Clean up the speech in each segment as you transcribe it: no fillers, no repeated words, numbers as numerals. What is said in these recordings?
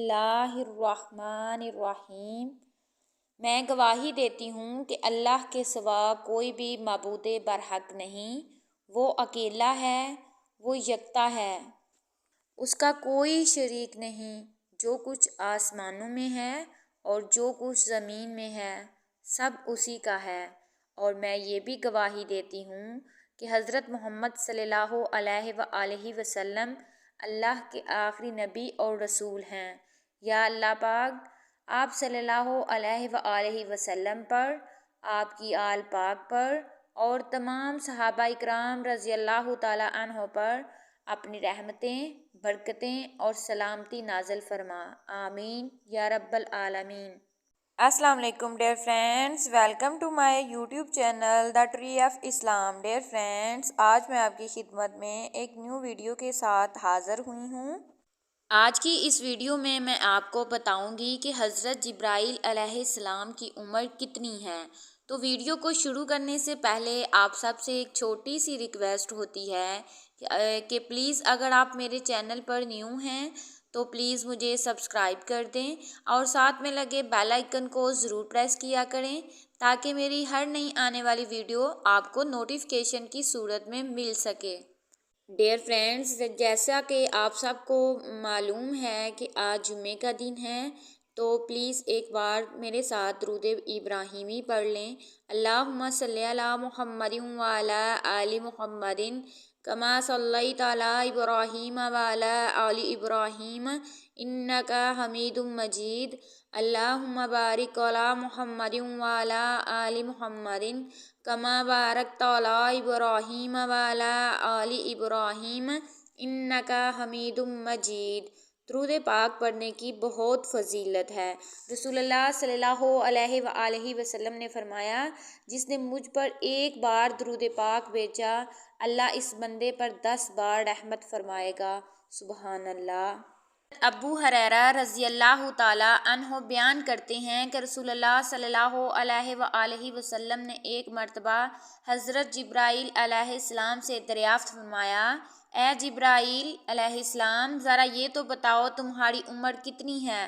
اللہ الرحمن الرحیم۔ میں گواہی دیتی ہوں کہ اللہ کے سوا کوئی بھی معبود برحق نہیں، وہ اکیلا ہے، وہ یکتا ہے، اس کا کوئی شریک نہیں۔ جو کچھ آسمانوں میں ہے اور جو کچھ زمین میں ہے سب اسی کا ہے، اور میں یہ بھی گواہی دیتی ہوں کہ حضرت محمد صلی اللہ علیہ وآلہ وسلم اللہ کے آخری نبی اور رسول ہیں۔ یا اللہ پاک آپ صلی اللہ علیہ وآلہ وسلم پر، آپ کی آل پاک پر اور تمام صحابہ اکرام رضی اللہ تعالیٰ عنہ پر اپنی رحمتیں، برکتیں اور سلامتی نازل فرما، آمین یا رب العالمین۔ السلام علیکم dear friends, welcome to my YouTube channel the tree of Islam. Dear friends, آج میں آپ کی خدمت میں ایک نیو ویڈیو کے ساتھ حاضر ہوئی ہوں۔ آج کی اس ویڈیو میں آپ کو بتاؤں گی کہ حضرت جبرائیل علیہ السلام کی عمر کتنی ہے۔ تو ویڈیو کو شروع کرنے سے پہلے آپ سب سے ایک چھوٹی سی ریکویسٹ ہوتی ہے کہ پلیز اگر آپ میرے چینل پر نیو ہیں تو پلیز مجھے سبسکرائب کر دیں اور ساتھ میں لگے بیل آئیکن کو ضرور پریس کیا کریں تاکہ میری ہر نئی آنے والی ویڈیو آپ کو نوٹیفیکیشن کی صورت میں مل سکے۔ ڈیئر فرینڈز، جیسا کہ آپ سب کو معلوم ہے کہ آج جمعے کا دن ہے، تو پلیز ایک بار میرے ساتھ درود ابراہیمی پڑھ لیں۔ اللہم صلی علی محمد وعلی آل محمد کما صلیت علی ابراہیم وعلی آل ابراہیم انک حمید مجید۔ اللہم بارک علی محمد وعلی آل محمد کما بارکت علی ابراہیم وعلی آل ابراہیم انک حمید مجید۔ درود پاک پڑھنے کی بہت فضیلت ہے۔ رسول اللہ صلی اللہ علیہ وآلہ وسلم نے فرمایا، جس نے مجھ پر ایک بار درود پاک بھیجا اللہ اس بندے پر 10 بار رحمت فرمائے گا۔ سبحان اللہ۔ ابو ہریرہ رضی اللہ تعالیٰ عنہ بیان کرتے ہیں کہ رسول اللہ صلی اللہ علیہ وآلہ وسلم نے ایک مرتبہ حضرت جبرائیل علیہ السلام سے دریافت فرمایا، اے جبرائیل علیہ السلام، ذرا یہ تو بتاؤ تمہاری عمر کتنی ہے؟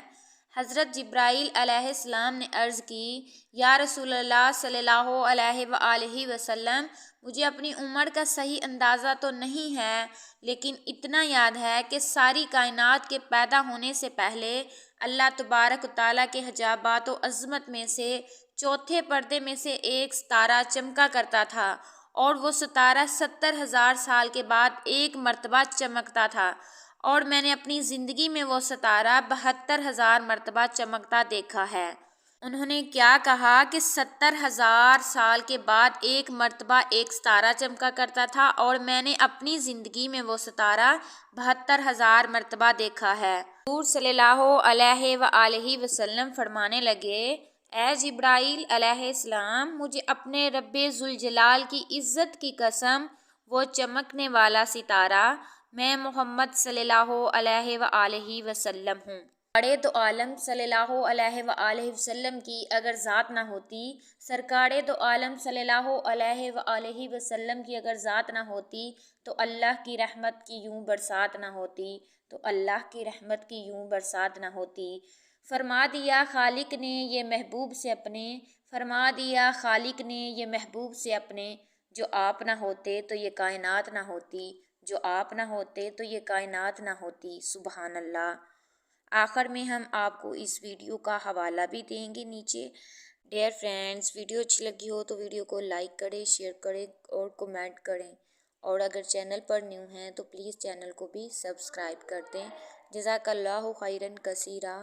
حضرت جبرائیل علیہ السلام نے عرض کی، یا رسول اللہ صلی اللہ علیہ وآلہ وسلم، مجھے اپنی عمر کا صحیح اندازہ تو نہیں ہے، لیکن اتنا یاد ہے کہ ساری کائنات کے پیدا ہونے سے پہلے اللہ تبارک و تعالیٰ کے حجابات و عظمت میں سے چوتھے پردے میں سے ایک ستارہ چمکا کرتا تھا، اور وہ ستارہ 70,000 سال کے بعد ایک مرتبہ چمکتا تھا، اور میں نے اپنی زندگی میں وہ ستارہ 72,000 مرتبہ چمکتا دیکھا ہے۔ انہوں نے کیا کہا کہ 70,000 سال کے بعد ایک مرتبہ ایک ستارہ چمکا کرتا تھا، اور میں نے اپنی زندگی میں وہ ستارہ 72,000 مرتبہ دیکھا ہے۔ حضور صلی اللہ علیہ وآلہ وسلم فرمانے لگے، اے جبرائیل علیہ السلام، مجھے اپنے رب ذوالجلال کی عزت کی قسم، وہ چمکنے والا ستارہ میں محمد صلی اللہ علیہ وآلہ وسلم ہوں۔ سرکار دو عالم صلی اللہ علیہ وآلہ وسلم کی اگر ذات نہ ہوتی، سرکار دو عالم صلی اللہ علیہ وآلہ وسلم کی اگر ذات نہ ہوتی تو اللہ کی رحمت کی یوں برسات نہ ہوتی، تو اللہ کی رحمت کی یوں برسات نہ ہوتی۔ فرما دیا خالق نے یہ محبوب سے اپنے، فرما دیا خالق نے یہ محبوب سے اپنے، جو آپ نہ ہوتے تو یہ کائنات نہ ہوتی، جو آپ نہ ہوتے تو یہ کائنات نہ ہوتی۔ سبحان اللہ۔ آخر میں ہم آپ کو اس ویڈیو کا حوالہ بھی دیں گے نیچے۔ ڈیئر فرینڈز، ویڈیو اچھی لگی ہو تو ویڈیو کو لائک کریں، شیئر کریں اور کمنٹ کریں، اور اگر چینل پر نیو ہیں تو پلیز چینل کو بھی سبسکرائب کر دیں۔ جزاک اللہ خیرا کثیرا۔